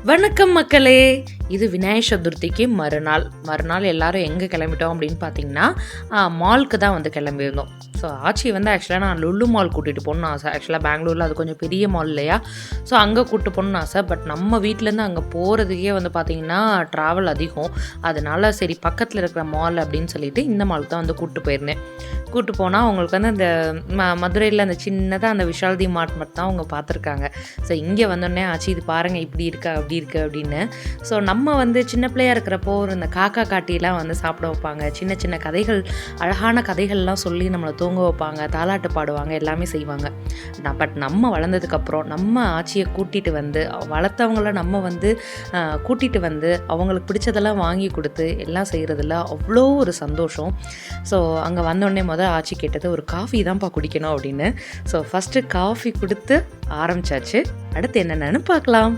வணக்கம் மக்களே. இது விநாயகர் சதுர்த்திக்கு மறுநாள் எல்லாரும் எங்கே கிளம்பிட்டோம் அப்படின்னு பார்த்தீங்கன்னா மாலுக்கு தான் வந்து கிளம்பியிருந்தோம். ஸோ ஆச்சி வந்து ஆக்சுவலாக நான் லுல்லு மால் கூட்டிகிட்டு போகணுன்னு ஆசை. ஆக்சுவலாக பெங்களூரில் அது கொஞ்சம் பெரிய மால் இல்லையா, ஸோ அங்கே கூப்பிட்டு போகணுன்னு ஆசை. பட் நம்ம வீட்டிலேருந்து அங்கே போகிறதுக்கே வந்து பார்த்திங்கன்னா ட்ராவல் அதிகம். அதனால சரி பக்கத்தில் இருக்கிற மால் அப்படின்னு சொல்லிட்டு இந்த மாலுக்கு தான் வந்து கூப்பிட்டு போயிருந்தேன். கூப்பிட்டு போனால் அவங்களுக்கு வந்து அந்த மதுரையில் அந்த சின்னதாக அந்த விஷால்தி மார்ட் மட்டும் தான் அவங்க பார்த்துருக்காங்க. ஸோ இங்கே வந்தோடனே ஆச்சி இது பாருங்கள் இப்படி இருக்கா அப்படி இருக்குது அப்படின்னு. ஸோ நம்ம வந்து சின்ன பிள்ளையாக இருக்கிறப்போ இந்த காக்கா காட்டிலாம் வந்து சாப்பிட வைப்பாங்க. சின்ன சின்ன கதைகள், அழகான கதைகள்லாம் சொல்லி நம்மளை தூங்க வைப்பாங்க, தாலாட்டு பாடுவாங்க, எல்லாமே செய்வாங்க. பட் நம்ம வளர்ந்ததுக்கப்புறம் நம்ம ஆச்சியை கூட்டிகிட்டு வந்து வளர்த்தவங்கள நம்ம வந்து கூட்டிகிட்டு வந்து அவங்களுக்கு பிடிச்சதெல்லாம் வாங்கி கொடுத்து எல்லாம் செய்கிறதுல அவ்வளோ ஒரு சந்தோஷம். ஸோ அங்கே வந்தோடனே ஆச்சி கேட்டது ஒரு காஃபி தான்ப்பா குடிக்கணும் அப்படின்னு. ஸோ ஃபஸ்ட்டு காஃபி கொடுத்து ஆரம்பித்தாச்சு. அடுத்து என்னென்னு பார்க்கலாம்.